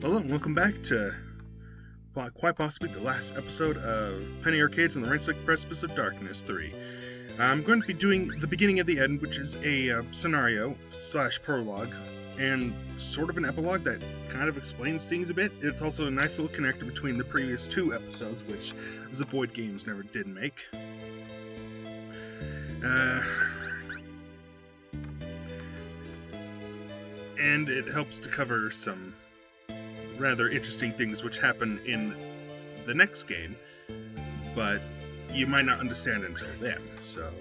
Hello and welcome back to quite possibly the last episode of Penny Arcades and the Rain-Slick Precipice of Darkness 3. I'm going to be doing the beginning of the end, which is a scenario / prologue, and sort of an epilogue that kind of explains things a bit. It's also a nice little connector between the previous two episodes, which the Void Games never did make. And it helps to cover some rather interesting things which happen in the next game, but you might not understand until then. So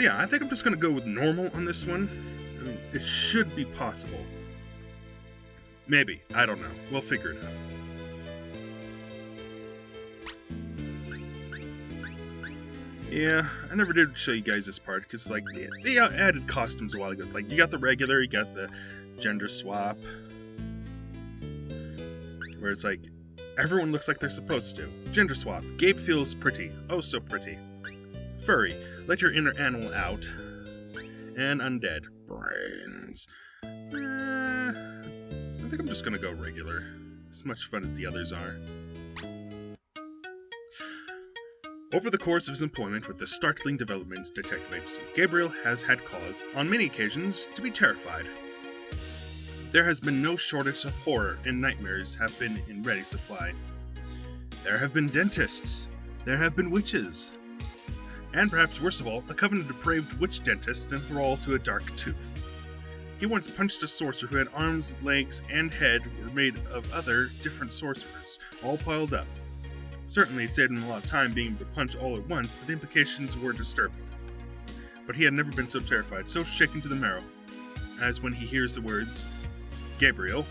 yeah, I think I'm just going to go with normal on this one. I mean, it should be possible. Maybe. I don't know. We'll figure it out. Yeah, I never did show you guys this part, because, like, they added costumes a while ago. Like, you got the regular, you got the gender swap, where it's like, everyone looks like they're supposed to. Gender swap. Gabe feels pretty. Oh, so pretty. Furry. Let your inner animal out. And undead. Brains. I think I'm just gonna go regular. As much fun as the others are. Over the course of his employment with the startling developments detective agency, Gabriel has had cause, on many occasions, to be terrified. There has been no shortage of horror, and nightmares have been in ready supply. There have been dentists. There have been witches. And perhaps worst of all, a coven of depraved witch dentists enthralled to a dark tooth. He once punched a sorcerer who had arms, legs, and head were made of other, different sorcerers, all piled up. Certainly it saved him a lot of time being able to punch all at once, but the implications were disturbing. But he had never been so terrified, so shaken to the marrow, as when he hears the words, "Gabriel,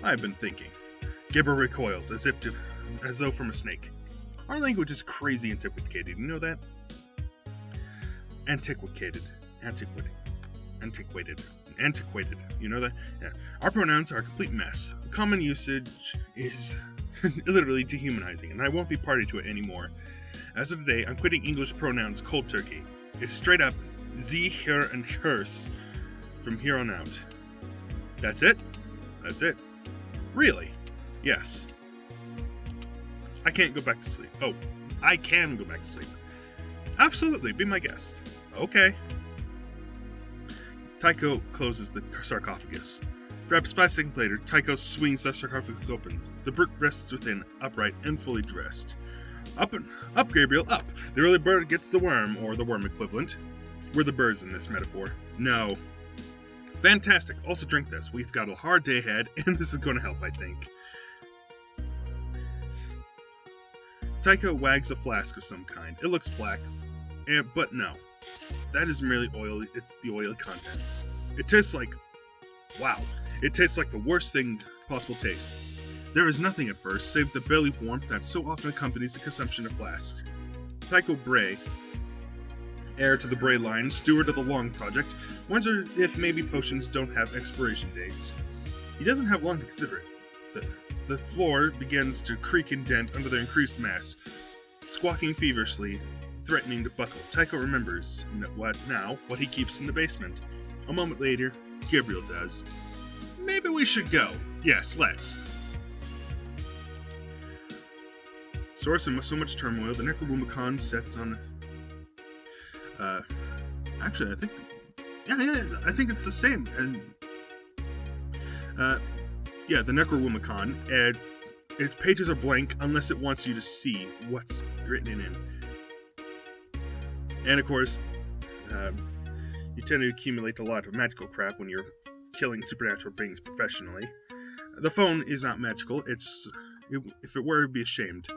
I have been thinking." Gabriel recoils, as though from a snake. Our language is crazy antiquated, you know that? Antiquated, you know that? Yeah. Our pronouns are a complete mess. The common usage is literally dehumanizing, and I won't be party to it anymore. As of today, I'm quitting English pronouns cold turkey. It's straight up sie, her, and hers from here on out. That's it? That's it. Really? Yes. I can't go back to sleep. Oh, I can go back to sleep. Absolutely, be my guest. Okay. Tycho closes the sarcophagus. Perhaps 5 seconds later, Tycho swings the sarcophagus opens. The brute rests within, upright and fully dressed. Up, Gabriel, up! The early bird gets the worm, or the worm equivalent. We're the birds in this metaphor. No. Fantastic. Also drink this. We've got a hard day ahead, and this is going to help, I think. Tycho wags a flask of some kind. It looks black, but no. That is merely oil. It's the oily content. It tastes like... wow. It tastes like the worst thing possible taste. There is nothing at first, save the belly warmth that so often accompanies the consumption of flasks. Tycho Bray, heir to the Bray line, steward of the Long Project, wonders if maybe potions don't have expiration dates. He doesn't have long to consider it. The floor begins to creak and dent under their increased mass, squawking feverishly, threatening to buckle. Tycho remembers what he keeps in the basement. A moment later, Gabriel does. Maybe we should go. Yes, let's. Source of so much turmoil, the Necrowoomicon sets on... actually, I think... I think it's the same. And yeah, the Necrowoomicon, and its pages are blank unless it wants you to see what's written in it. And of course, you tend to accumulate a lot of magical crap when you're killing supernatural beings professionally. The phone is not magical. If it were, it'd be ashamed.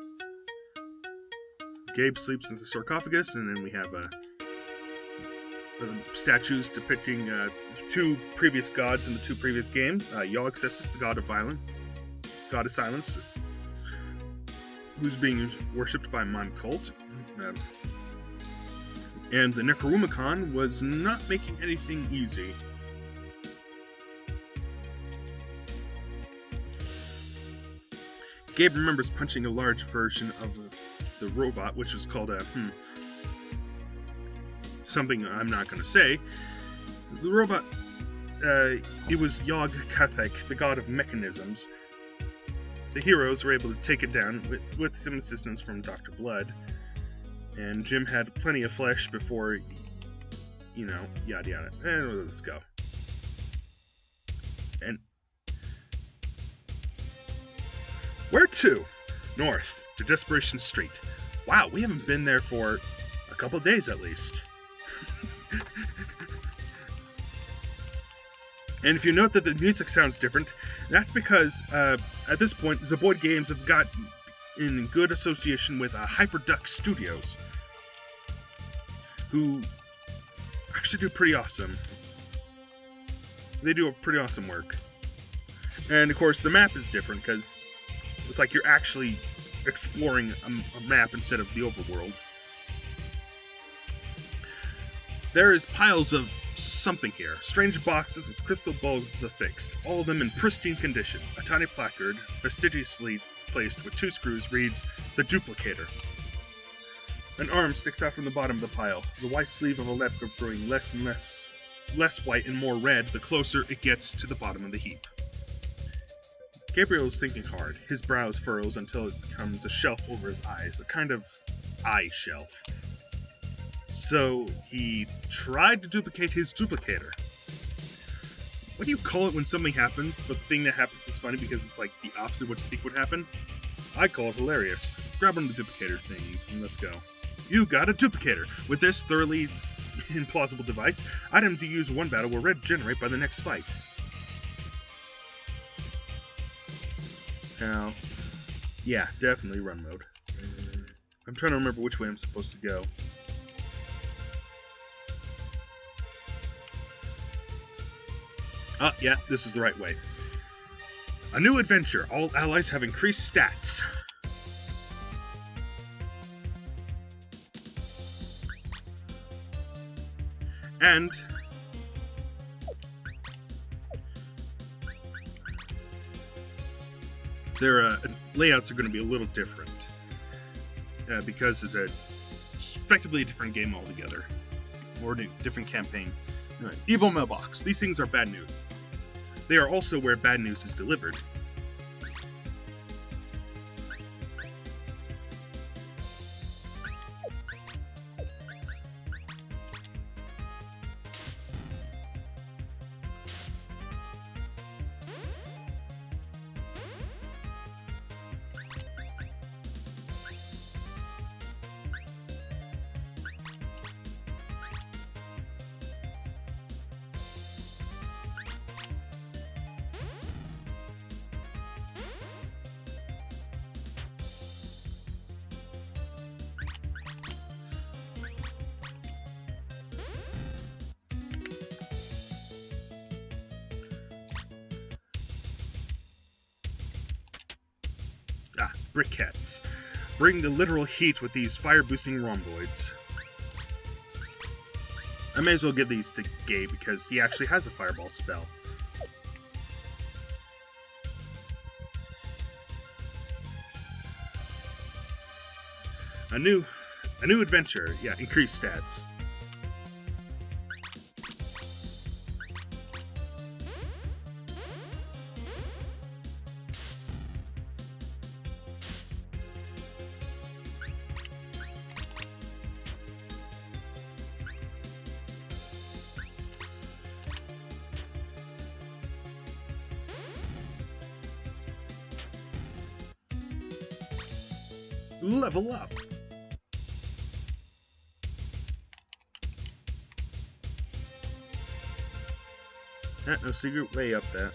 Gabe sleeps in the sarcophagus, and then we have statues depicting 2 previous gods in the 2 previous games. Yog-Sessus, the god of silence, who's being worshipped by a mime cult. And the Necrowoomicon was not making anything easy. Gabe remembers punching a large version of the robot, which was called something I'm not going to say. The robot it was Yog Kathek, the god of mechanisms. The heroes were able to take it down with some assistance from Dr. Blood, and Jim had plenty of flesh before, you know, yada yada. And let's go. And where to? North to Desperation Street. Wow, we haven't been there for a couple days at least. And if you note that the music sounds different, that's because at this point, Zeboyd Games have got in good association with Hyperduck Studios, who actually do pretty awesome. They do a pretty awesome work. And of course, the map is different because it's like you're actually exploring a map instead of the overworld. There is piles of something here. Strange boxes with crystal bulbs affixed, all of them in pristine condition. A tiny placard, fastidiously placed with 2 screws, reads, "The Duplicator." An arm sticks out from the bottom of the pile, the white sleeve of a lamp growing less and less white and more red the closer it gets to the bottom of the heap. Gabriel is thinking hard. His brows furrows until it becomes a shelf over his eyes, a kind of eye shelf. So he tried to duplicate his duplicator. What do you call it when something happens, but the thing that happens is funny because it's like the opposite of what you think would happen? I call it hilarious. Grab one of the duplicator things and let's go. You got a duplicator! With this thoroughly implausible device, items you use in one battle will regenerate by the next fight. Now, yeah, definitely run mode. I'm trying to remember which way I'm supposed to go. Ah, yeah, this is the right way. A new adventure. All allies have increased stats. And their layouts are going to be a little different because it's effectively a different game altogether, or a different campaign. Right. Evil mailbox. These things are bad news. They are also where bad news is delivered. Briquettes. Bring the literal heat with these fire-boosting rhomboids. I may as well give these to Gabe because he actually has a fireball spell. A new adventure. Yeah, increased stats. Level up. No secret way up that.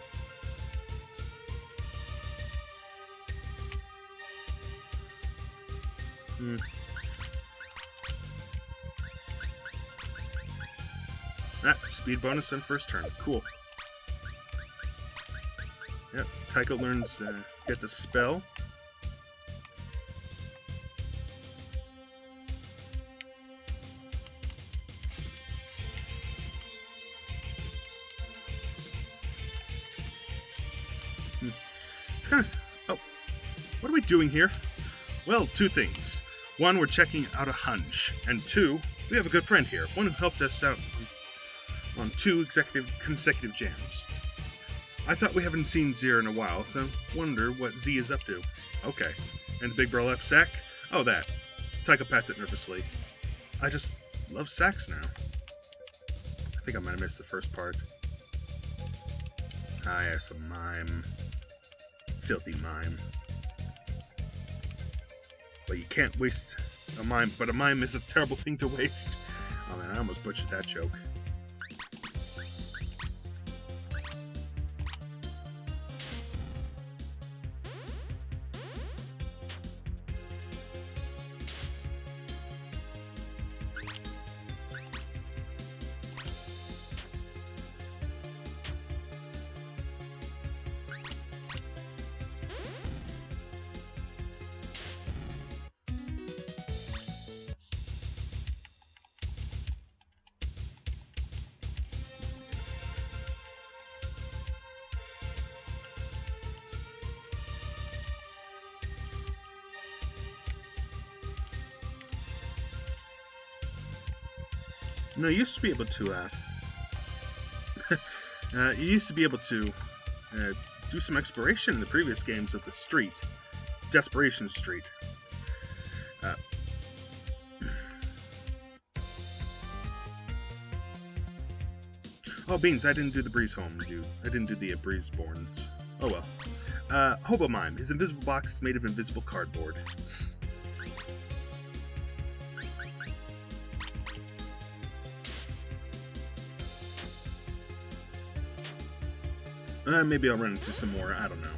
Speed bonus on first turn. Cool. Yep, Tycho learns, gets a spell. It's kind of... Oh, what are we doing here? Well, 2 things. 1, we're checking out a hunch. And 2, we have a good friend here. One who helped us out on 2 consecutive jams. I thought we haven't seen Zir in a while, so wonder what Z is up to. Okay. And the big burlap sack? Oh, that. Tycho pats it nervously. I just love sacks now. I think I might have missed the first part. Ah, yes, a mime. Filthy mime. But you can't waste a mime, but a mime is a terrible thing to waste. Oh man, I almost butchered that joke. No, you used to be able to, do some exploration in the previous games of the street. Desperation Street. Oh, Beans, I didn't do the Breeze Home, dude. I didn't do the Breezeborns. Oh well. Hobo Mime. His invisible box is made of invisible cardboard. Maybe I'll run into some more, I don't know.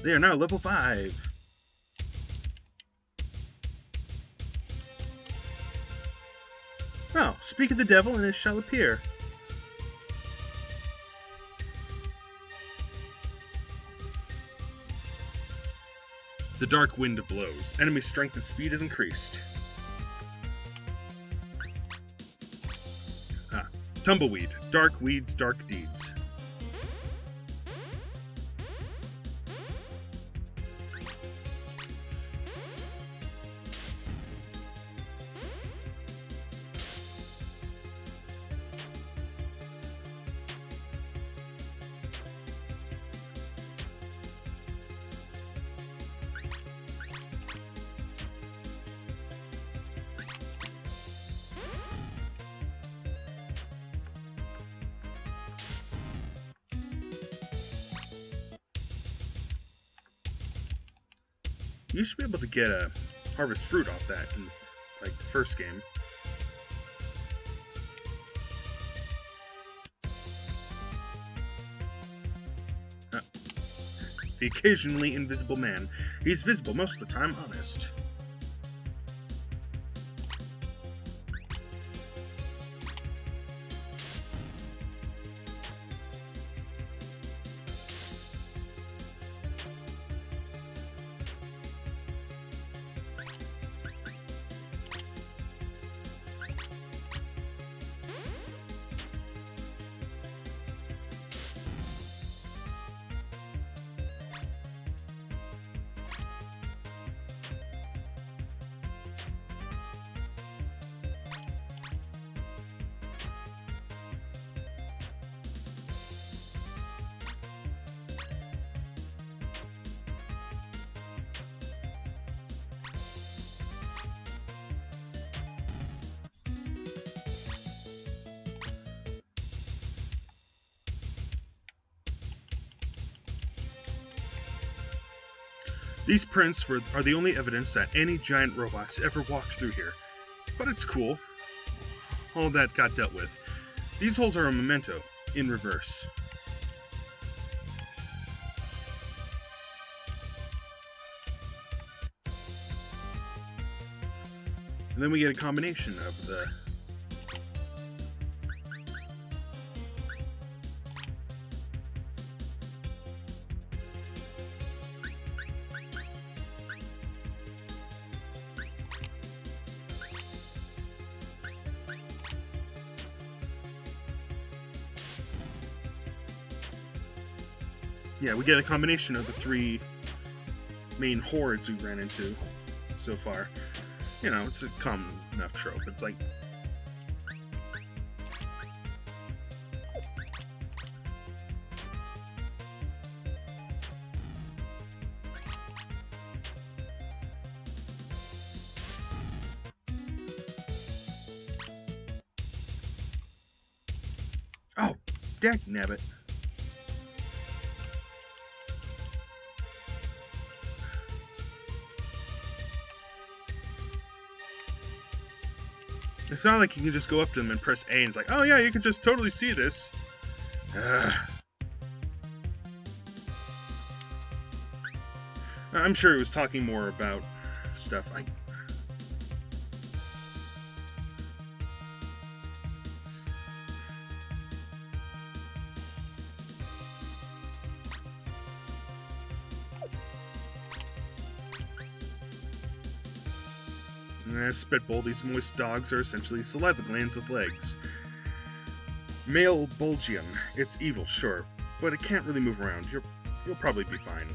They are now level 5. Oh, speak of the devil and it shall appear. The dark wind blows. Enemy strength and speed is increased. Tumbleweed. Dark weeds, dark deeds. You should be able to get a harvest fruit off that in like the first game. The occasionally invisible man. He's visible most of the time, honest. These prints are the only evidence that any giant robots ever walked through here. But it's cool. All that got dealt with. These holes are a memento, in reverse. And then we get a combination of the... Yeah, we get a combination of the three main hordes we ran into so far. You know, it's a common enough trope. It's like... Oh, dagnabbit. It's not like you can just go up to them and press A and it's like, oh yeah, you can just totally see this. I'm sure it was talking more about stuff. Spitball, these moist dogs are essentially saliva glands with legs. Male Bulgium. It's evil, sure, but it can't really move around. You'll probably be fine.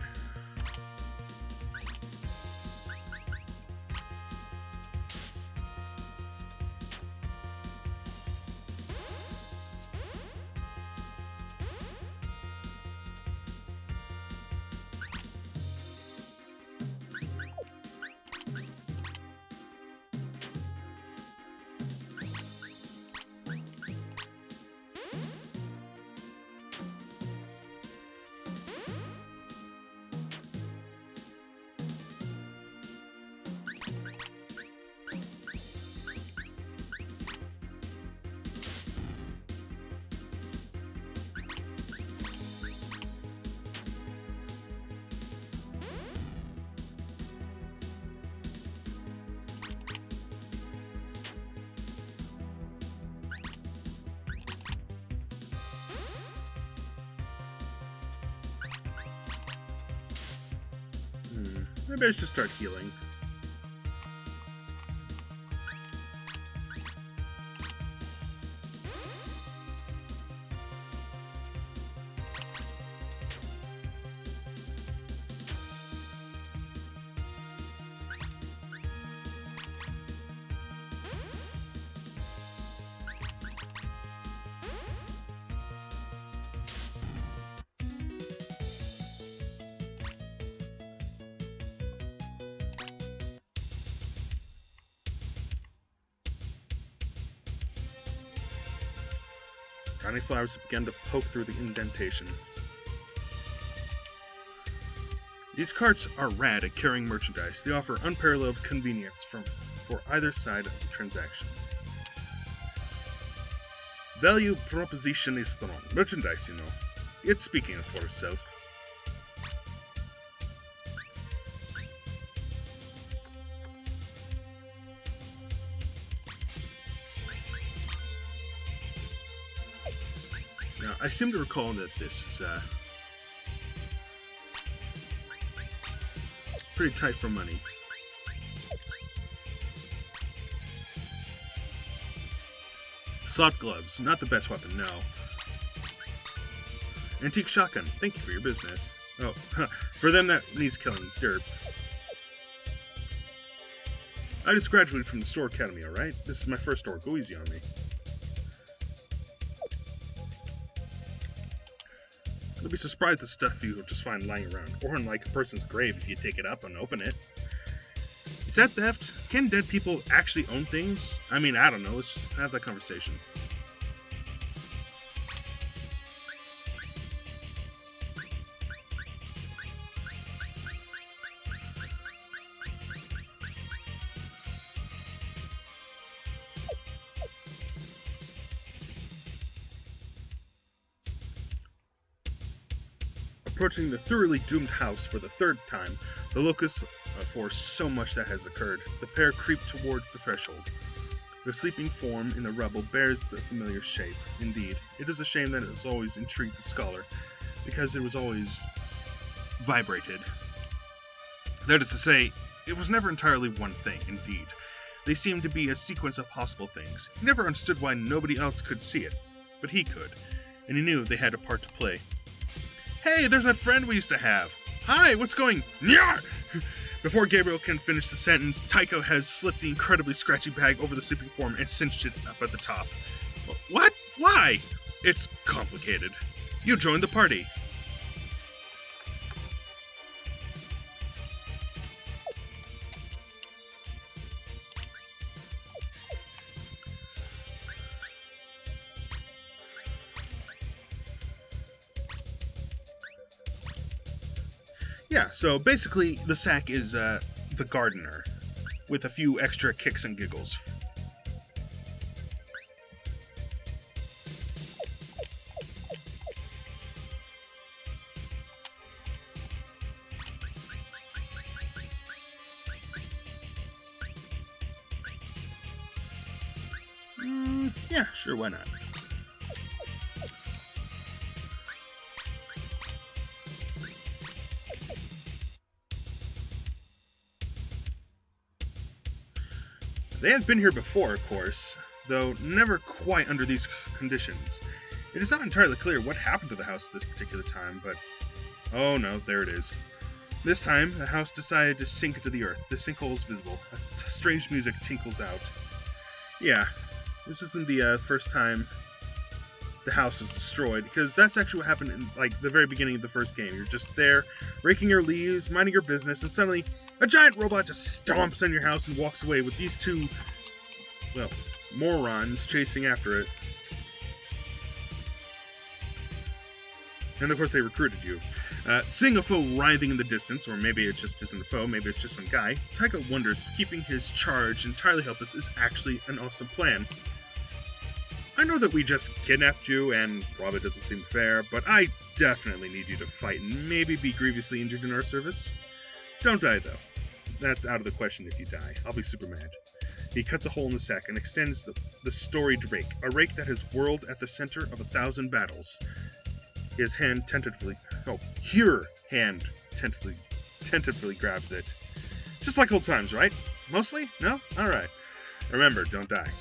Maybe I should start healing. Tiny flowers began to poke through the indentation. These carts are rad at carrying merchandise. They offer unparalleled convenience for either side of the transaction. Value proposition is strong. Merchandise, you know. It's speaking for itself. Now, I seem to recall that this is pretty tight for money. Soft gloves, not the best weapon, no. Antique shotgun, thank you for your business. Oh, for them that needs killing, derp. I just graduated from the store academy, alright? This is my first store, go easy on me. You'll be surprised at the stuff you'll just find lying around, or unlike a person's grave if you take it up and open it. Is that theft? Can dead people actually own things? I mean, I don't know, let's just have that conversation. Approaching the thoroughly doomed house for the third time, the locusts for so much that has occurred, the pair creep toward the threshold. The sleeping form in the rubble bears the familiar shape. Indeed, it is a shame that it has always intrigued the scholar, because it was always vibrated. That is to say, it was never entirely one thing, indeed. They seemed to be a sequence of possible things. He never understood why nobody else could see it, but he could, and he knew they had a part to play. Hey, there's that friend we used to have. Hi, what's going? Nyah! Before Gabriel can finish the sentence, Tycho has slipped the incredibly scratchy bag over the sleeping form and cinched it up at the top. What? Why? It's complicated. You joined the party. Yeah, so basically the sack is the gardener, with a few extra kicks and giggles. Yeah, sure, why not? They have been here before, of course, though never quite under these conditions. It is not entirely clear what happened to the house at this particular time, but... oh no, there it is. This time, the house decided to sink into the earth. The sinkhole is visible. Strange music tinkles out. Yeah, this isn't the first time the house was destroyed, because that's actually what happened in, like, the very beginning of the first game. You're just there, raking your leaves, minding your business, and suddenly a giant robot just stomps on your house and walks away with these two, well, morons chasing after it. And of course they recruited you. Seeing a foe writhing in the distance, or maybe it just isn't a foe, maybe it's just some guy, Tycho wonders if keeping his charge entirely helpless is actually an awesome plan. I know that we just kidnapped you, and probably doesn't seem fair, but I definitely need you to fight and maybe be grievously injured in our service. Don't die, though. That's out of the question if you die. I'll be super mad. He cuts a hole in the sack and extends the storied rake, a rake that has whirled at the center of 1,000 battles. His hand tentatively tentatively grabs it. Just like old times, right? Mostly? No? Alright. Remember, don't die.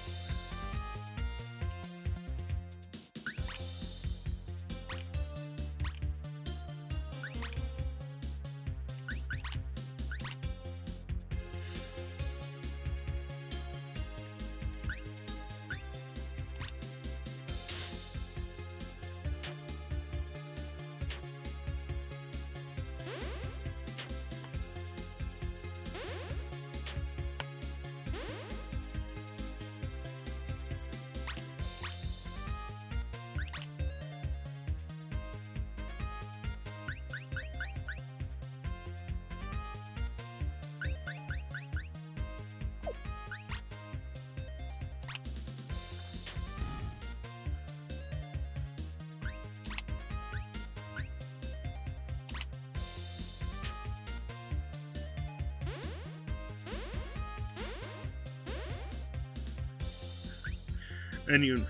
And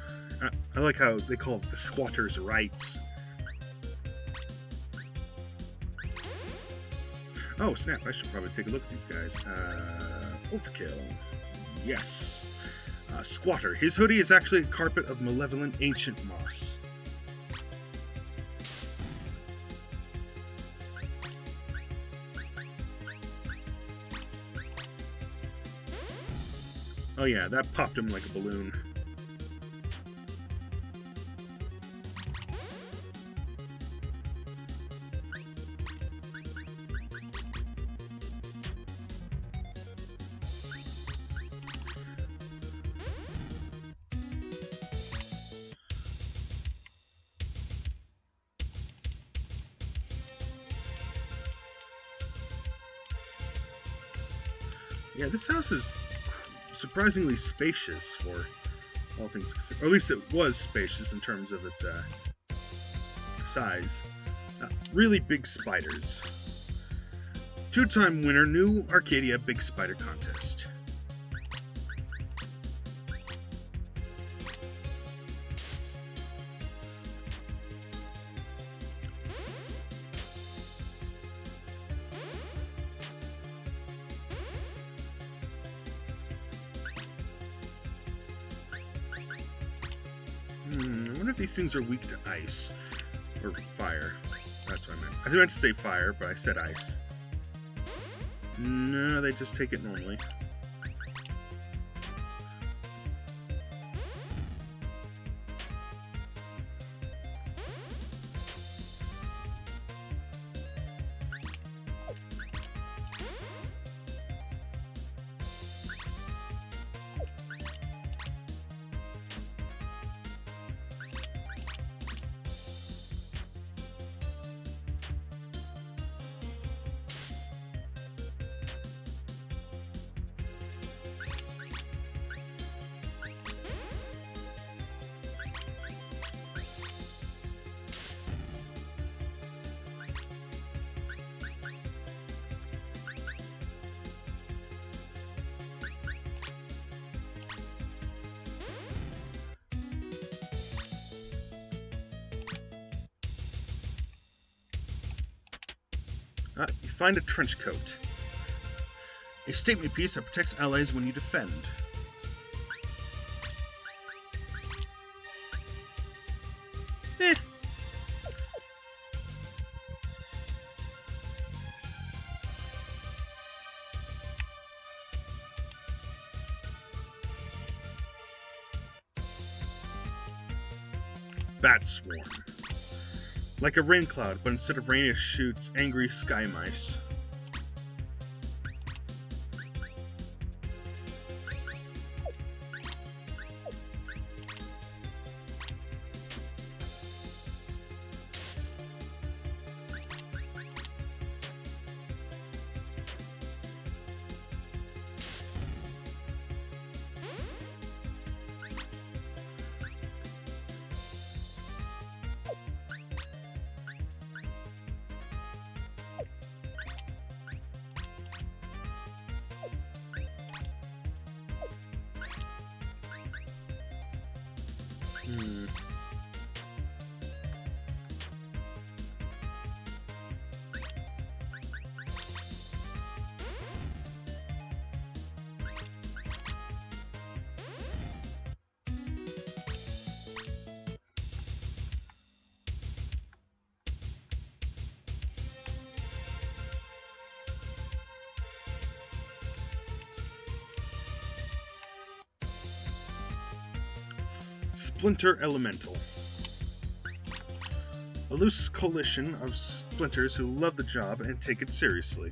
I like how they call it the squatter's rights. Oh snap, I should probably take a look at these guys. Overkill. Yes. Squatter. His hoodie is actually a carpet of malevolent ancient moss. Oh yeah, that popped him like a balloon. Yeah, this house is surprisingly spacious for all things considered. Or at least it was spacious in terms of its size. Really big spiders. Two-time winner, New Arcadia Big Spider Contest. I wonder if these things are weak to ice. Or fire. That's what I meant. I meant to say fire, but I said ice. No, they just take it normally. You find a trench coat. A statement piece that protects allies when you defend. Bat swarm. Like a rain cloud, but instead of rain it shoots angry sky mice. Splinter Elemental. A loose coalition of splinters who love the job and take it seriously.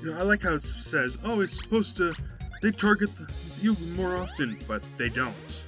I like how it says, oh, it's supposed to, they target you more often, but they don't.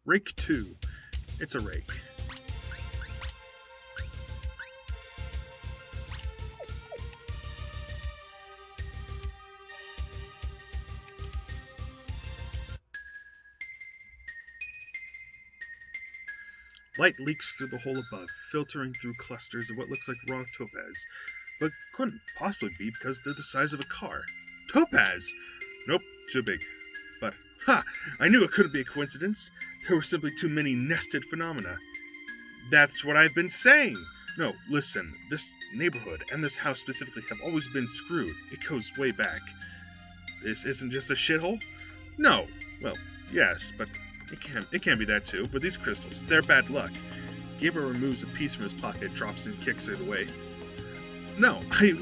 Rake 2. It's a rake. Light leaks through the hole above, filtering through clusters of what looks like raw topaz, but couldn't possibly be because they're the size of a car. Topaz! Nope, too big. But, ha! I knew it couldn't be a coincidence. There were simply too many nested phenomena. That's what I've been saying! No, listen, this neighborhood and this house specifically have always been screwed. It goes way back. This isn't just a shithole? No. Well, yes, but it can't be that too. But these crystals, they're bad luck. Gabriel removes a piece from his pocket, drops and kicks it away. No, I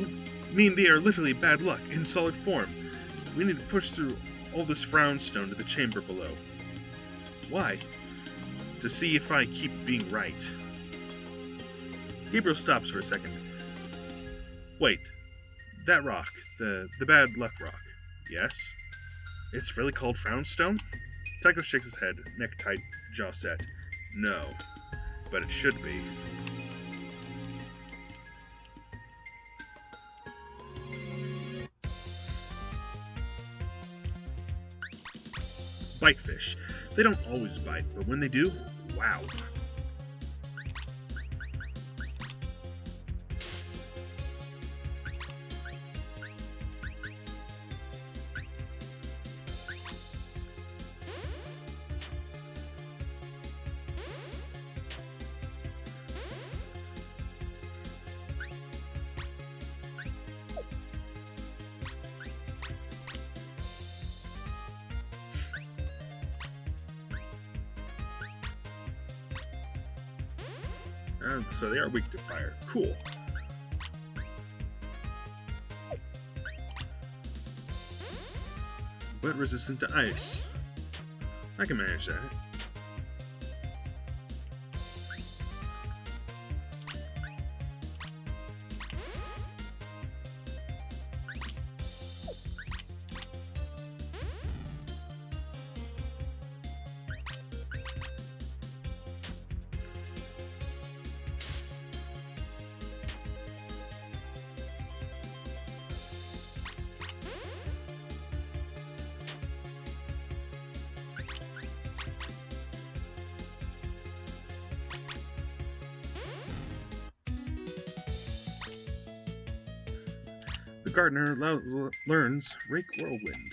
mean they are literally bad luck, in solid form. We need to push through all this frownstone to the chamber below. Why? To see if I keep being right. Gabriel stops for a second. Wait, that rock, the bad luck rock, yes? It's really called Frownstone? Tycho shakes his head, neck tight, jaw set. No, but it should be. Bitefish. They don't always bite, but when they do, wow. So they are weak to fire. Cool. But resistant to ice. I can manage that. The gardener learns Rake Whirlwind.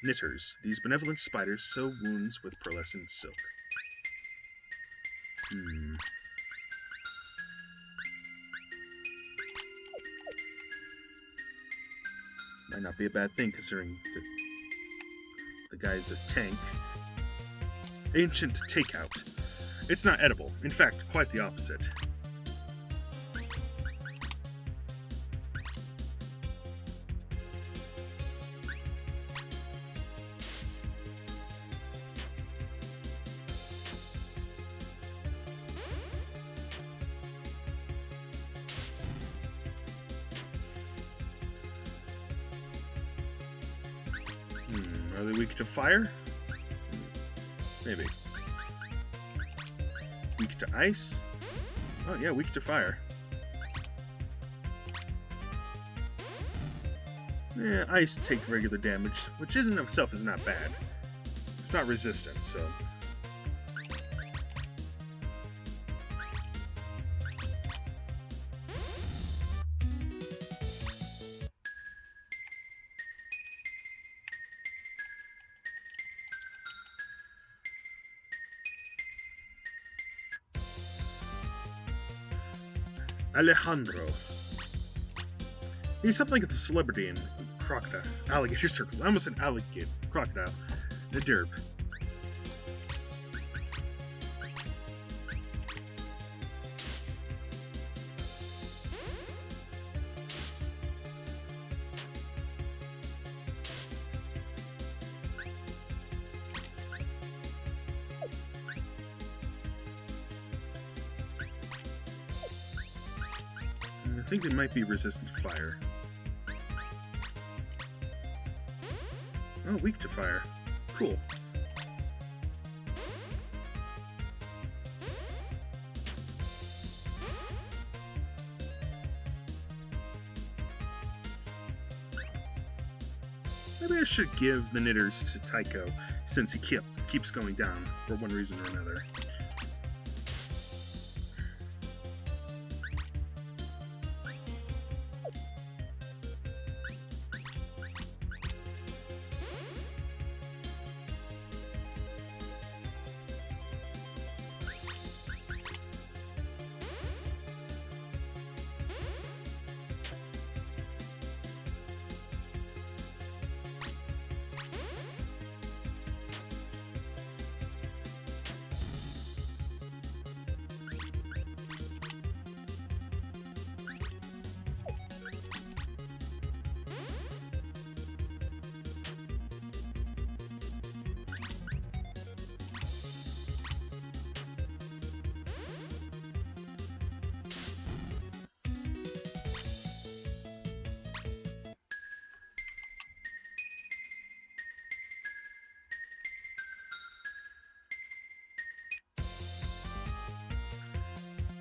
Knitters. These benevolent spiders sew wounds with pearlescent silk. Might not be a bad thing considering the guy's a tank. Ancient takeout. It's not edible. In fact, quite the opposite. Are they weak to fire? Maybe. Weak to ice? Oh yeah, weak to fire. Ice take regular damage, which in itself is not bad. It's not resistant, so... Alejandro. He's something of a celebrity in alligator circles. I almost said alligator, crocodile, the derb. I think they might be resistant to fire. Oh, weak to fire. Cool. Maybe I should give the knitters to Tycho, since he keeps going down for one reason or another.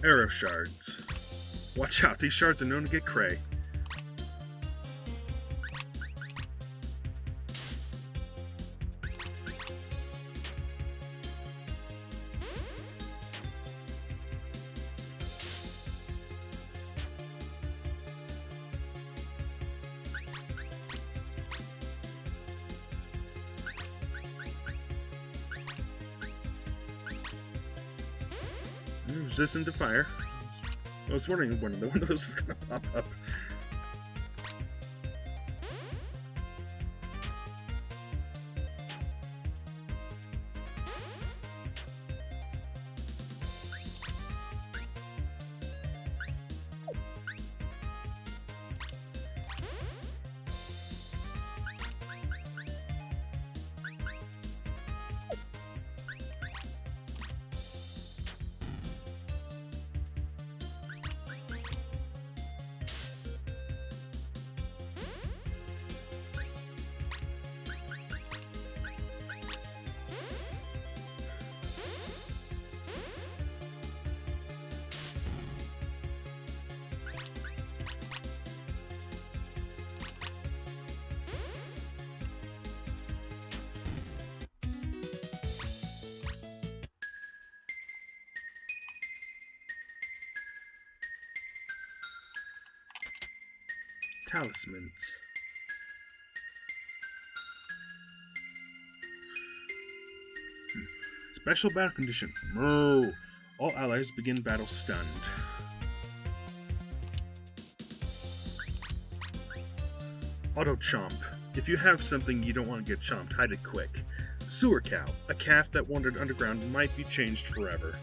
Arrow shards. Watch out, these shards are known to get cray. Resistant to fire. I was wondering when one of those is going to pop up. Talismans. Special battle condition. Moo. All allies begin battle stunned. Auto chomp. If you have something you don't want to get chomped, hide it quick. Sewer cow. A calf that wandered underground might be changed forever.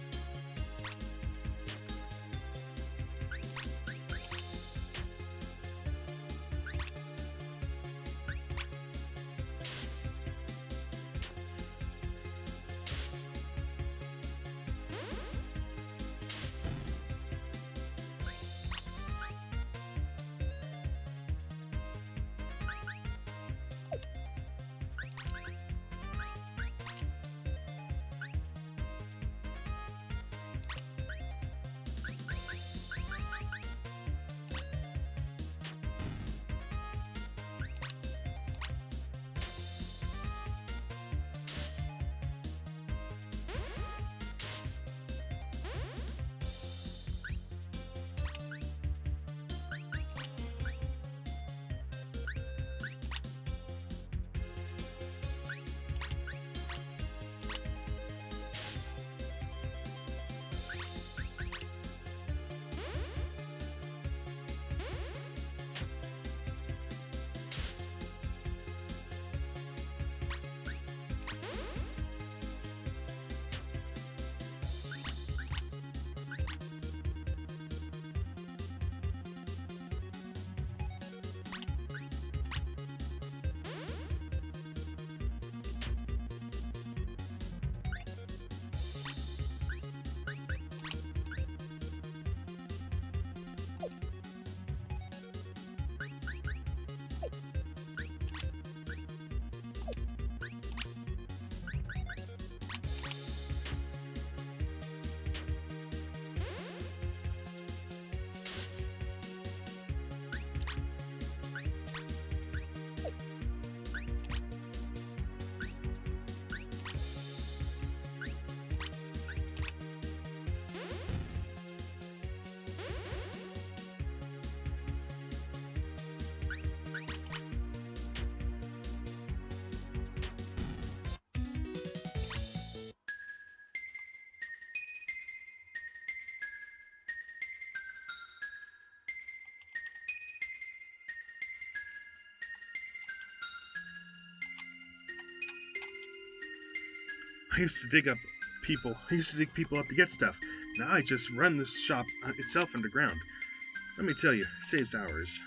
used to dig people up to get stuff. Now I just run this shop itself underground. Let me tell you, it saves hours.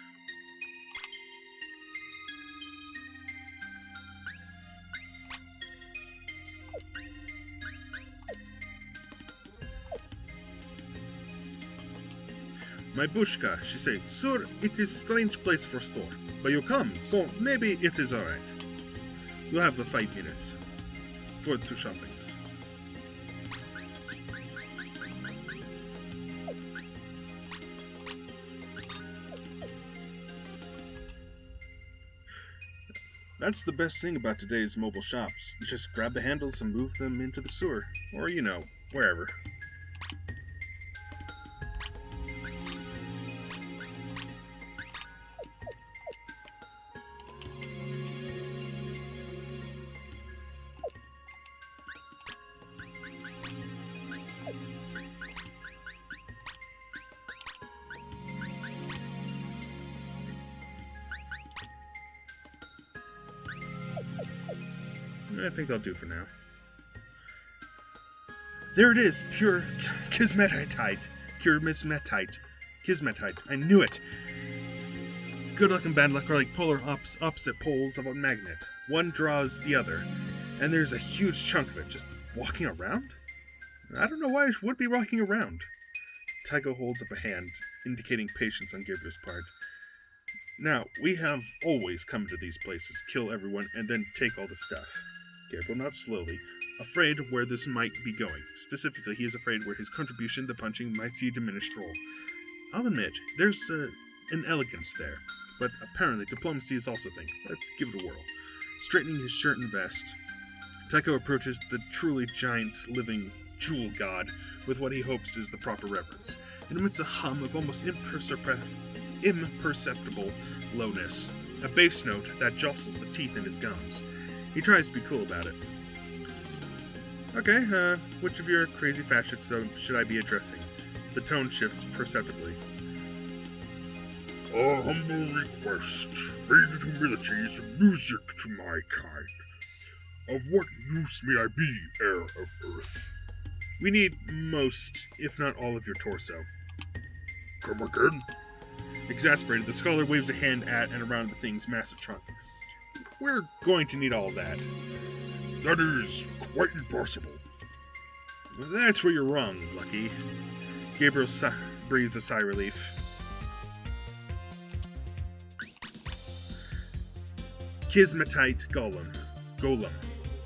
My bushka, she said, "Sir, it is strange place for store, but you come, so maybe it is alright. You have the 5 minutes for 2 shoppings." That's the best thing about today's mobile shops. You just grab the handles and move them into the sewer, or wherever. I think that'll do for now. There it is! Pure kismetite. Kismetite. I knew it! Good luck and bad luck are like polar opposite poles of a magnet. One draws the other, and there's a huge chunk of it just walking around? I don't know why it would be walking around. Tycho holds up a hand, indicating patience on Gabriel's part. Now, we have always come to these places, kill everyone, and then take all the stuff. Gabriel nods slowly, afraid of where this might be going. Specifically, he is afraid where his contribution to punching might see a diminished role. I'll admit, there's an elegance there, but apparently diplomacy is also a thing. Let's give it a whirl. Straightening his shirt and vest, Tycho approaches the truly giant living jewel god with what he hopes is the proper reverence, and amidst a hum of almost imperceptible lowness, a bass note that jostles the teeth in his gums. He tries to be cool about it. Okay, which of your crazy fashions should I be addressing? The tone shifts perceptibly. A humble request. Radiant humility is music to my kind. Of what use may I be, heir of earth? We need most, if not all, of your torso. Come again? Exasperated, the scholar waves a hand at and around the thing's massive trunk. We're going to need all that. That is quite impossible. That's where you're wrong, Lucky. Gabriel breathes a sigh of relief. Kismetite Golem.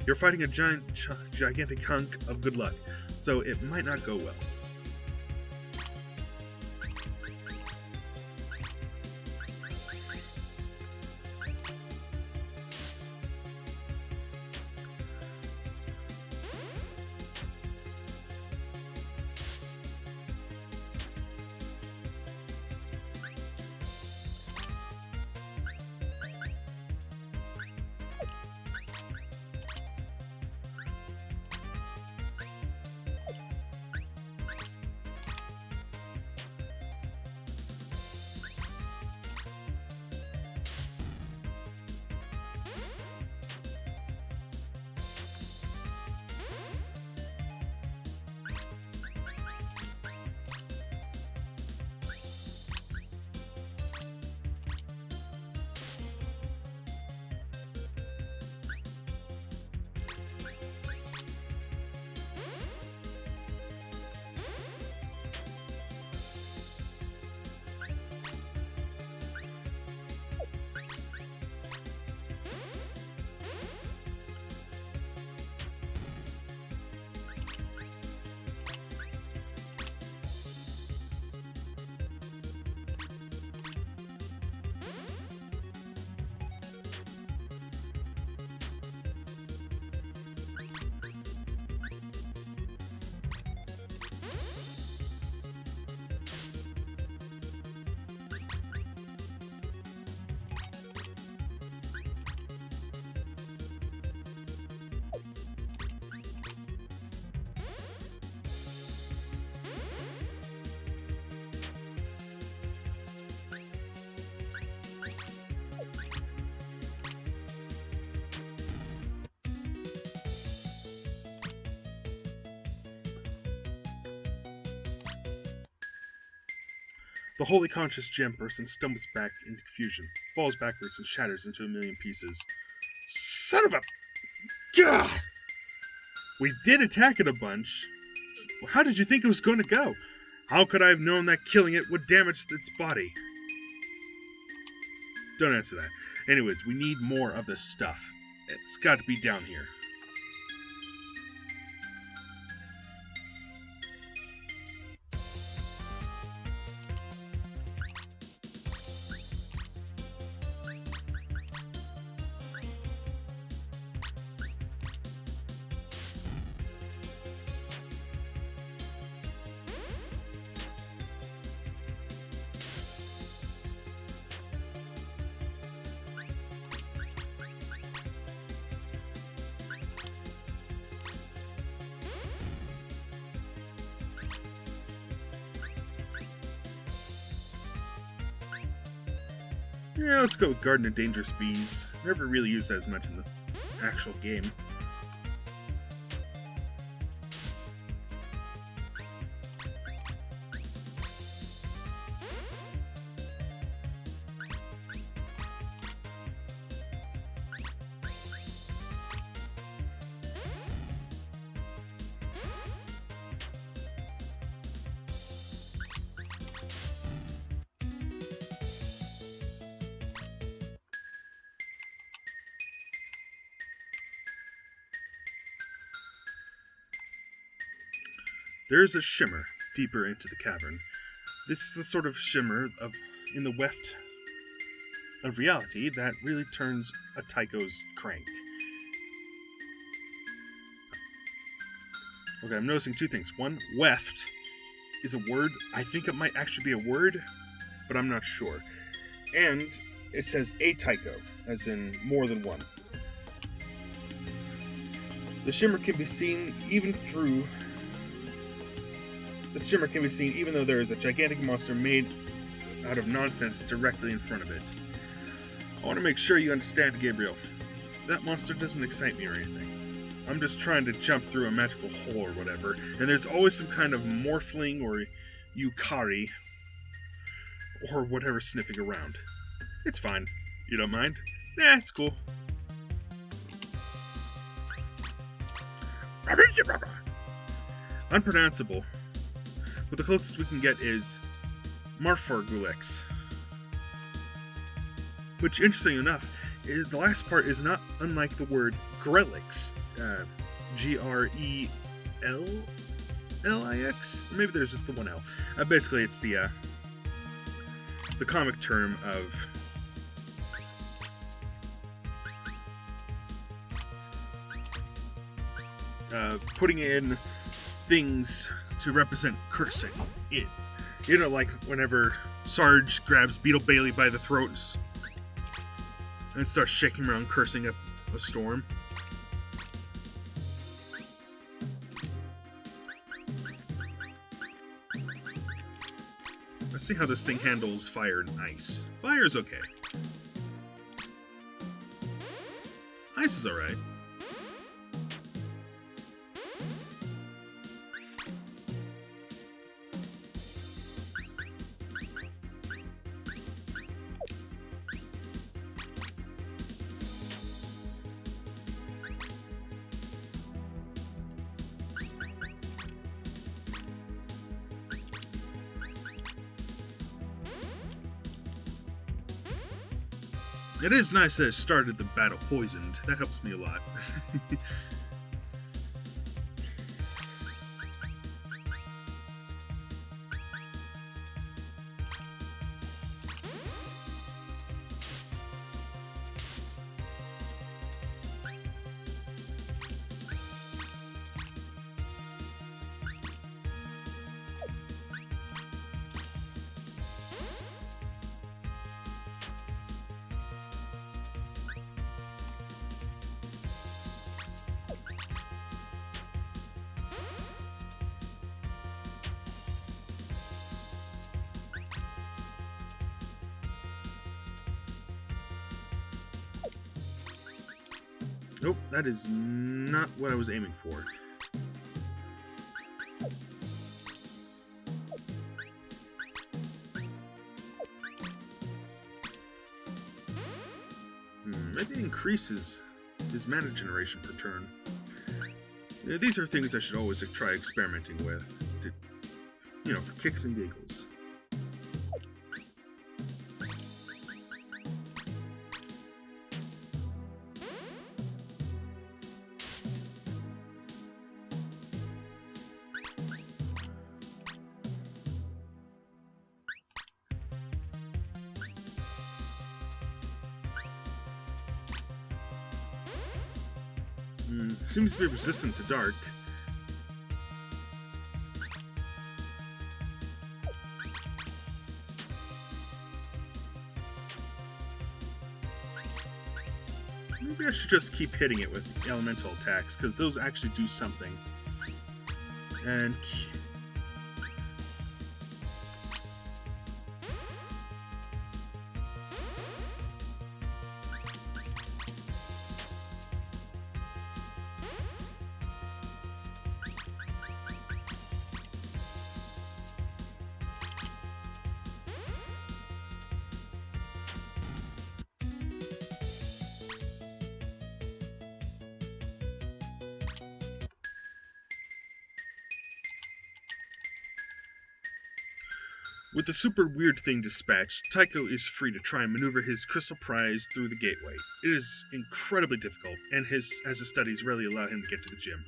You're fighting a gigantic hunk of good luck, so it might not go well. The wholly conscious gem person stumbles back into confusion, falls backwards, and shatters into a million pieces. Son of a... Gah! We did attack it a bunch. How did you think it was going to go? How could I have known that killing it would damage its body? Don't answer that. Anyways, we need more of this stuff. It's got to be down here. Yeah, let's go with Garden of Dangerous Bees. Never really used that as much in the actual game. There is a shimmer deeper into the cavern. This is the sort of shimmer in the weft of reality that really turns a Tycho's crank. Okay, I'm noticing two things. One, weft is a word. I think it might actually be a word, but I'm not sure. And it says a Tycho, as in more than one. The shimmer can be seen even though there is a gigantic monster made out of nonsense directly in front of it. I want to make sure you understand, Gabriel. That monster doesn't excite me or anything. I'm just trying to jump through a magical hole or whatever, and there's always some kind of morphling or Yukari or whatever sniffing around. It's fine. You don't mind? Nah, it's cool. Unpronounceable. But the closest we can get is Marfargulex. Which, interesting enough, is the last part is not unlike the word Grelix. Grellix? Maybe there's just the one L. Basically, it's the comic term of putting in things to represent cursing. You know, like whenever Sarge grabs Beetle Bailey by the throat and starts shaking him around, cursing up a storm. Let's see how this thing handles fire and ice. Fire's okay. Ice is alright. It is nice that it started the battle poisoned. That helps me a lot. Nope, that is not what I was aiming for. maybe it increases his mana generation per turn. These are things I should always try experimenting with, for kicks and giggles. Seems to be resistant to dark. Maybe I should just keep hitting it with elemental attacks, because those actually do something. And with the super weird thing dispatched, Tycho is free to try and maneuver his crystal prize through the gateway. It is incredibly difficult, and as his studies rarely allow him to get to the gym.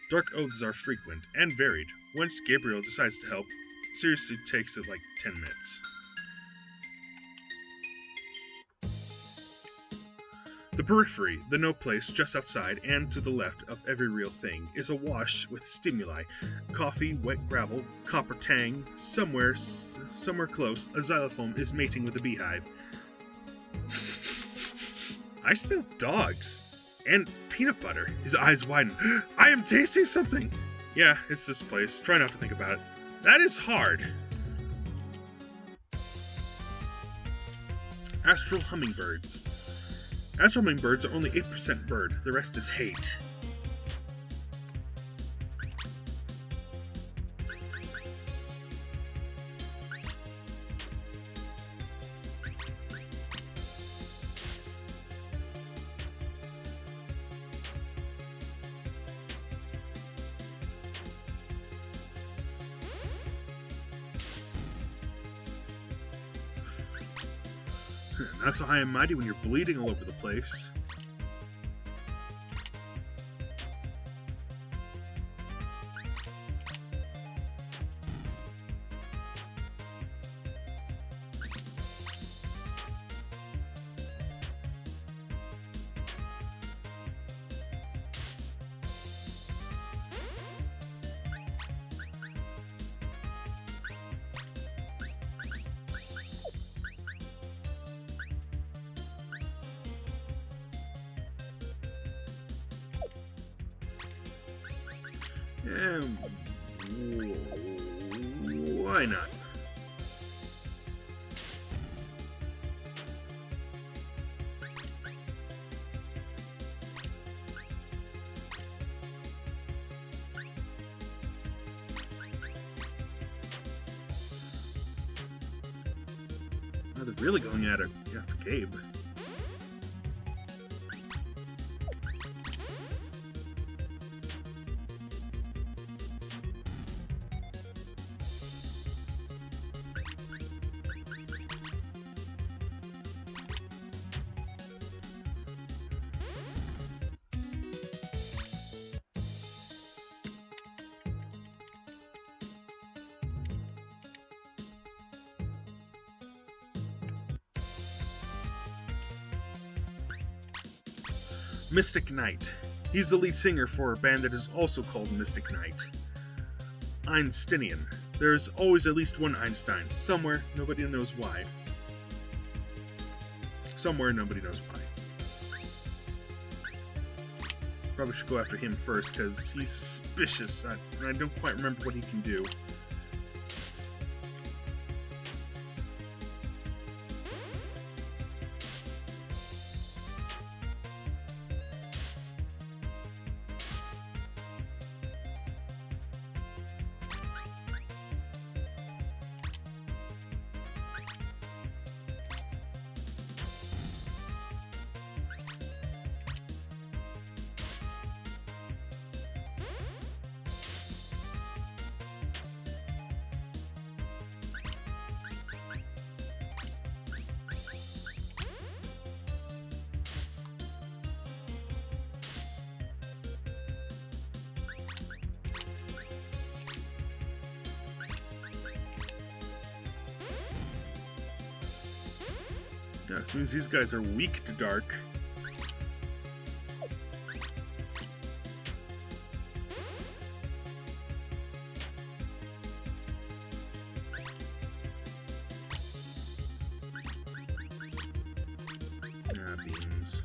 Dark oaths are frequent and varied. Once Gabriel decides to help, seriously takes it like 10 minutes. The periphery, the no place just outside and to the left of every real thing, is awash with stimuli. Coffee, wet gravel, copper tang, somewhere close, a xylophone is mating with a beehive. I smell dogs. And peanut butter. His eyes widen. I am tasting something! Yeah, it's this place. Try not to think about it. That is hard. Astral hummingbirds. Astral hummingbirds are only 8% bird, the rest is hate. Not so high and mighty when you're bleeding all over the place. Why not? Now they're really going after Gabe. Mystic Knight. He's the lead singer for a band that is also called Mystic Knight. Einsteinian. There's always at least one Einstein. Somewhere, nobody knows why. Somewhere, nobody knows why. Probably should go after him first, because he's suspicious, and I don't quite remember what he can do. Now, as soon as these guys are weak to dark, beans.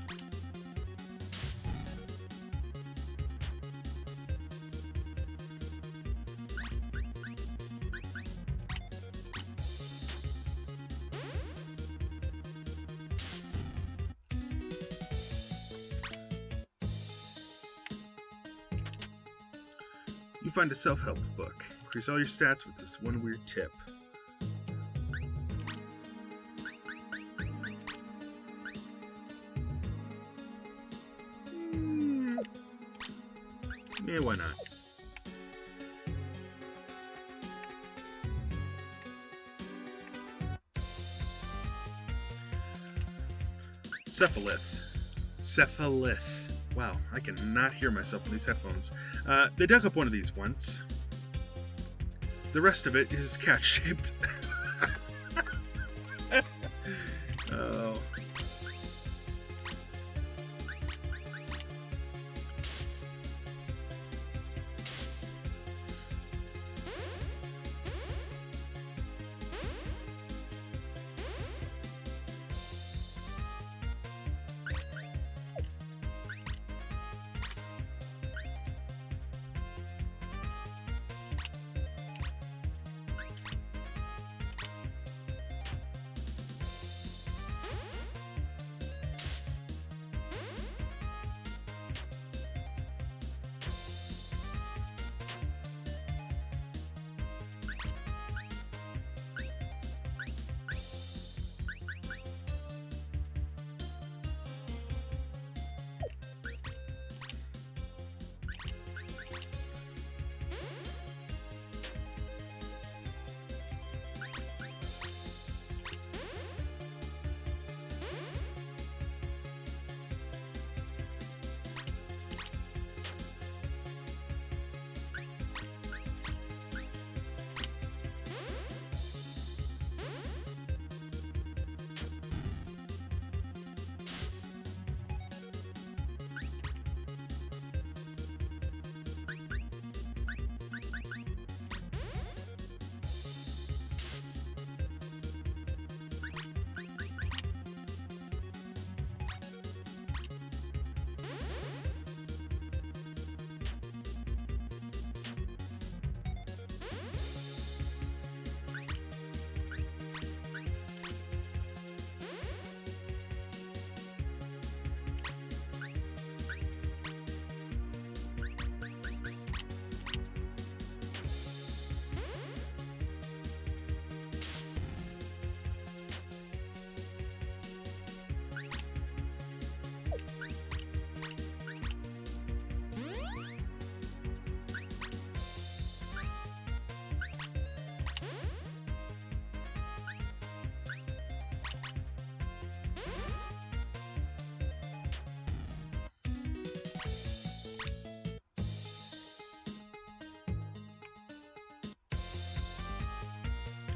You find a self-help book. Increase all your stats with this one weird tip. Yeah, why not? Cephalith. Cephalith. Wow, I cannot hear myself in these headphones. They dug up one of these once. The rest of it is cat-shaped. Oh.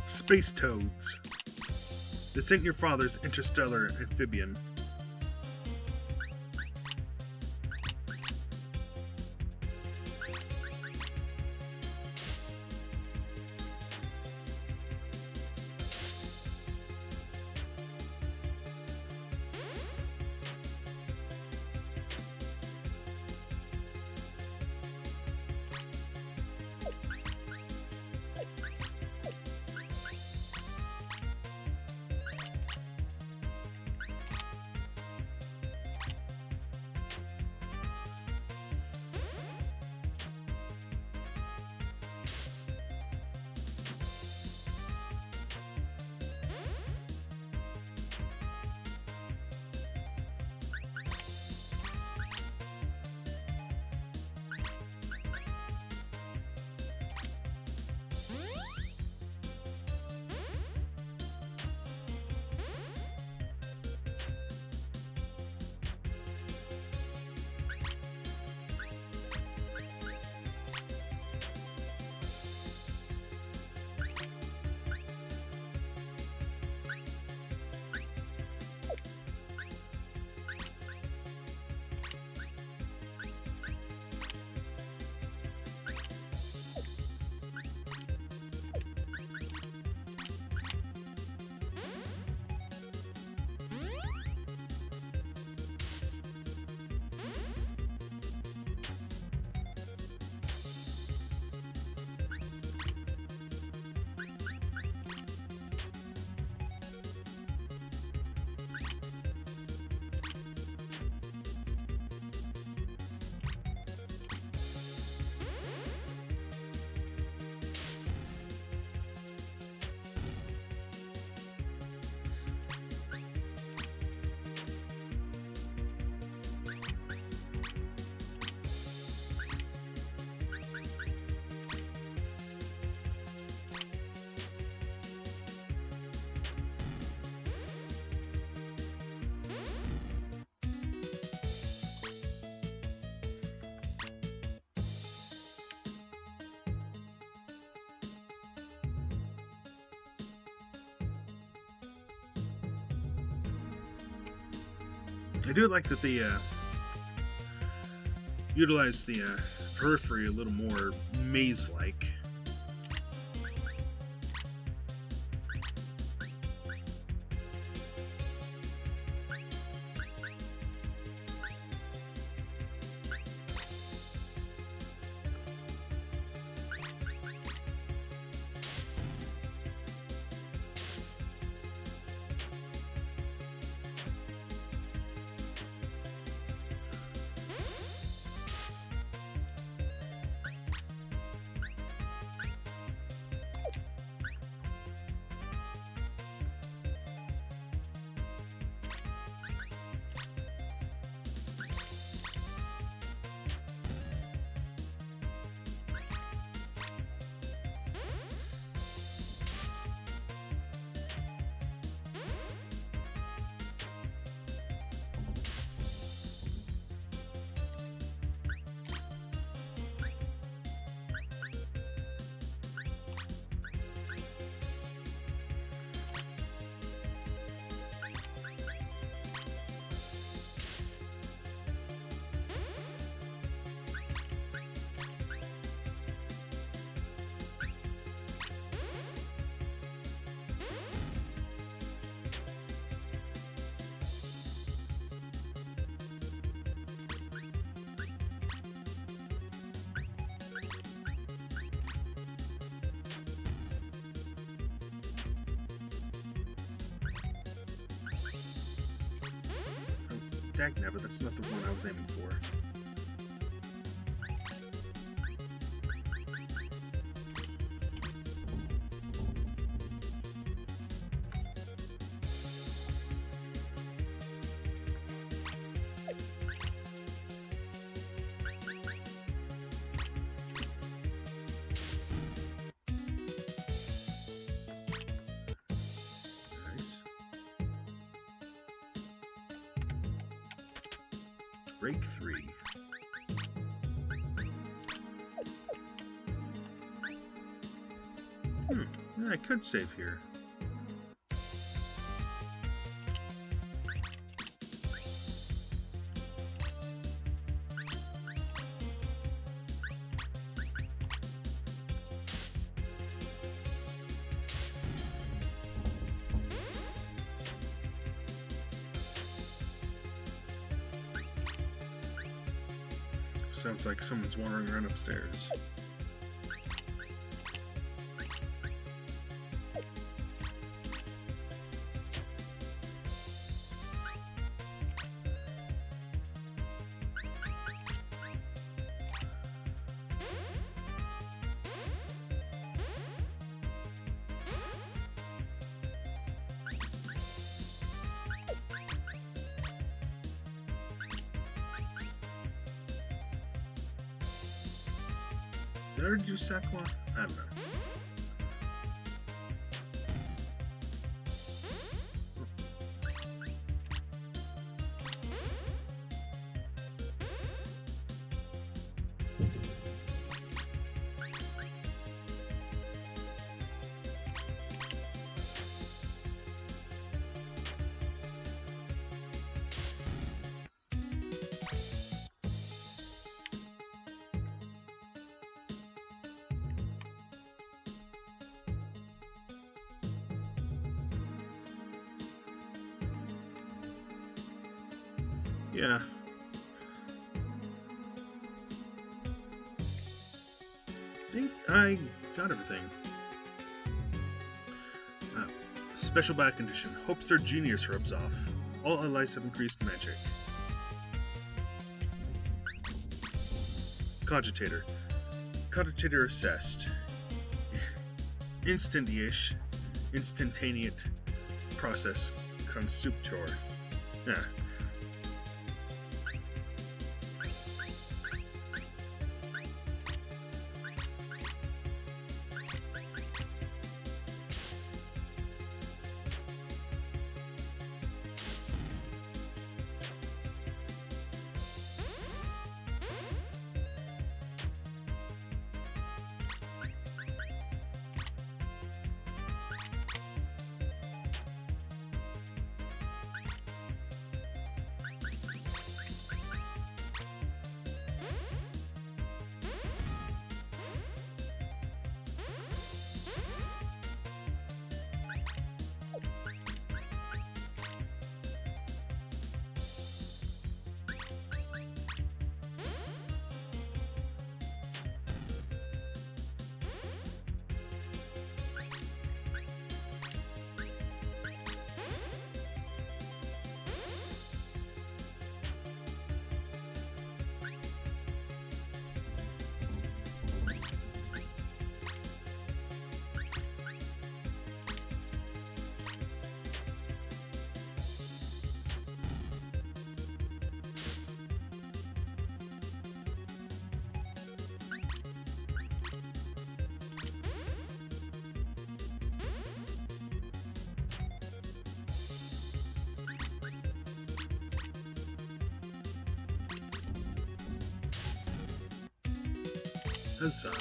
Space toads. This ain't your father's interstellar amphibian. I do like that they utilize the periphery a little more maze-like. Dagnabbit, that's not the one I was aiming for. Break 3. Yeah, I could save here. Sounds like someone's wandering around upstairs. Did I already do sackcloth? I don't know. Yeah. I think I got everything. Special bad condition. Hopes their genius rubs off. All allies have increased magic. Cogitator. Cogitator assessed. Instantaneous process consumptor. Yeah. Huzzah.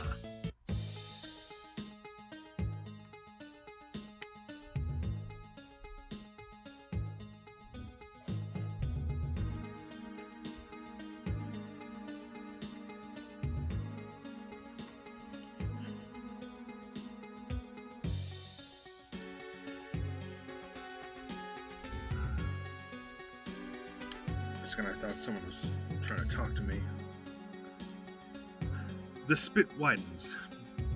I thought someone was trying to talk to me. The spit widens,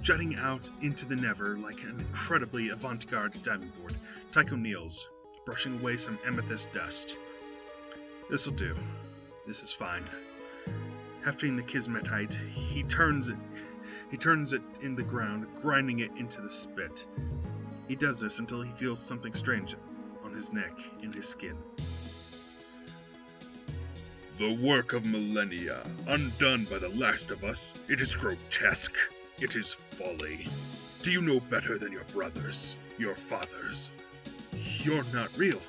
jutting out into the never like an incredibly avant-garde diving board. Tycho kneels, brushing away some amethyst dust. This'll do. This is fine. Hefting the kismetite, he turns it in the ground, grinding it into the spit. He does this until he feels something strange on his neck, in his skin. The work of millennia, undone by the last of us, it is grotesque. It is folly. Do you know better than your brothers, your fathers? You're not real.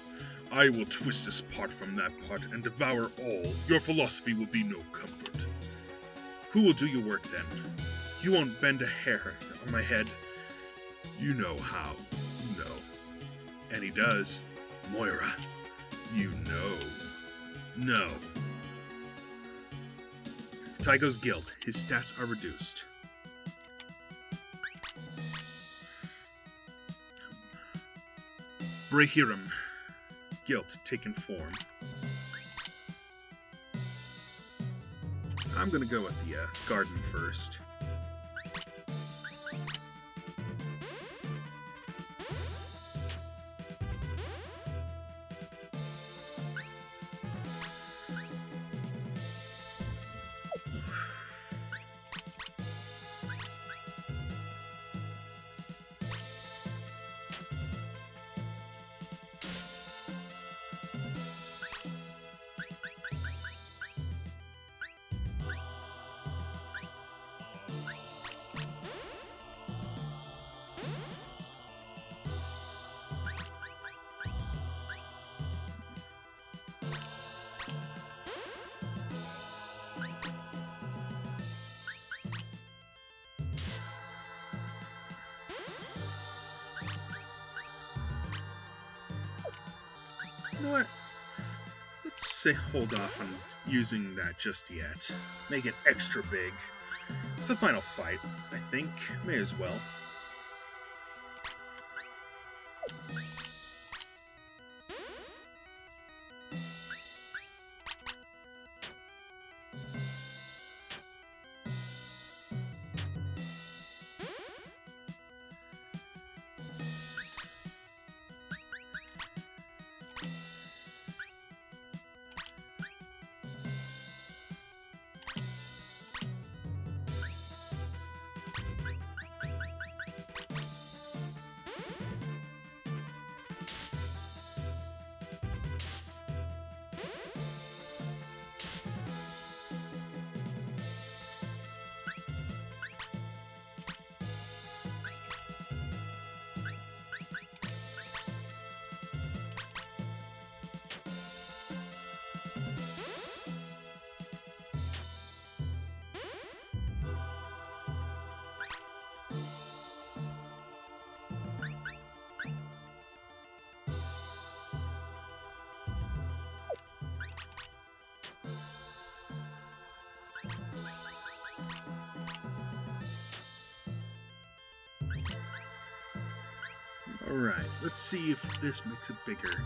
I will twist this part from that part and devour all. Your philosophy will be no comfort. Who will do your work then? You won't bend a hair on my head. You know how. You know. And he does. Moira, you know. No. Tycho's guilt. His stats are reduced. Brahirum. Guilt taken form. I'm gonna go with the garden first. You know what? Let's say hold off on using that just yet. Make it extra big. It's the final fight, I think. May as well. Alright, let's see if this makes it bigger.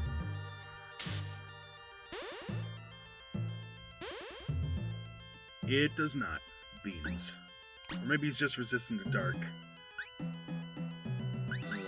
It does not. Beans. Or maybe he's just resistant to dark. Oh well.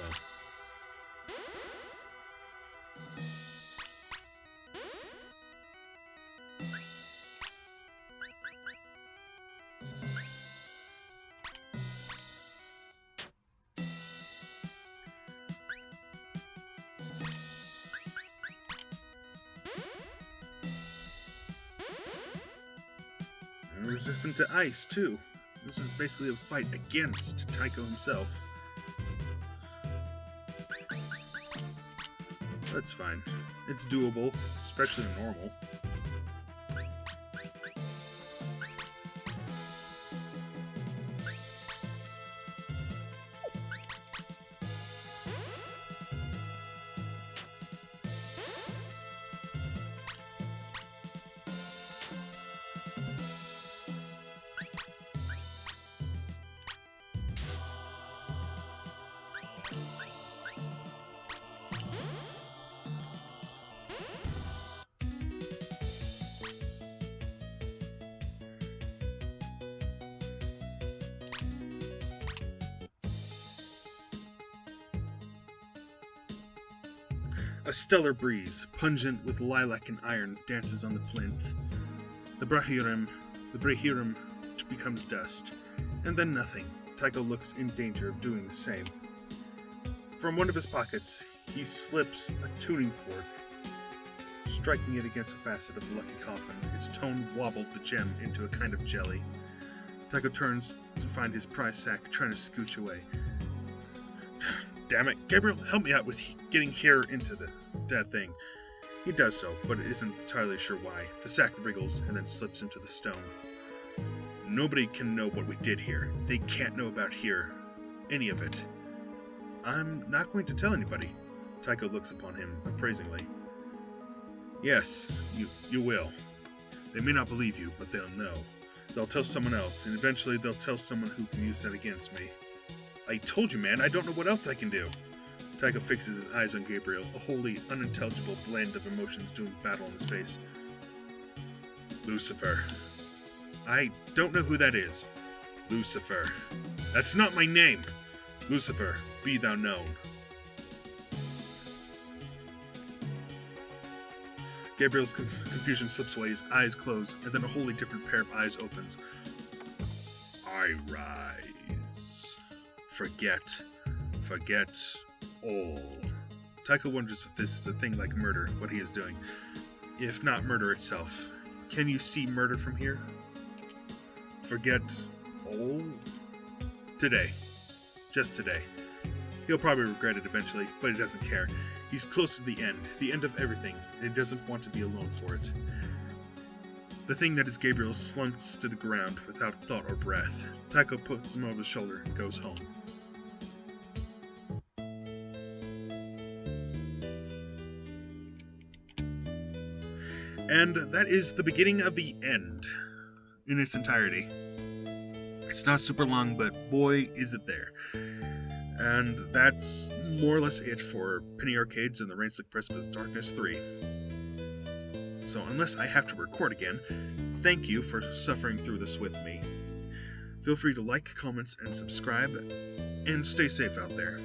Resistant to ice, too. This is basically a fight against Tycho himself. That's fine. It's doable, especially in normal. A stellar breeze, pungent with lilac and iron, dances on the plinth. The Brahirim becomes dust, and then nothing. Tycho looks in danger of doing the same. From one of his pockets, he slips a tuning fork, striking it against the facet of the lucky coffin. Its tone wobbled the gem into a kind of jelly. Tycho turns to find his prize sack, trying to scooch away. Damn it, Gabriel, help me out with getting here into that thing. He does so, but isn't entirely sure why. The sack wriggles and then slips into the stone. Nobody can know what we did here. They can't know about here. Any of it. I'm not going to tell anybody. Tycho looks upon him appraisingly. Yes, you will. They may not believe you, but they'll know. They'll tell someone else, and eventually they'll tell someone who can use that against me. I told you, man, I don't know what else I can do. Tycho fixes his eyes on Gabriel, a wholly unintelligible blend of emotions doing battle on his face. Lucifer. I don't know who that is. Lucifer. That's not my name. Lucifer, be thou known. Gabriel's confusion slips away, his eyes close, and then a wholly different pair of eyes opens. I rise. Forget all. Tycho wonders if this is a thing like murder, what he is doing. If not murder itself. Can you see murder from here? Forget all? Today. Just today. He'll probably regret it eventually, but he doesn't care. He's close to the end of everything, and he doesn't want to be alone for it. The thing that is Gabriel slumps to the ground without thought or breath. Tycho puts him over his shoulder and goes home. And that is the beginning of the end in its entirety. It's not super long, but boy, is it there. And that's more or less it for Penny Arcades and the Rain-Slick Precipice Darkness 3. So unless I have to record again, thank you for suffering through this with me. Feel free to like, comment, and subscribe, and stay safe out there.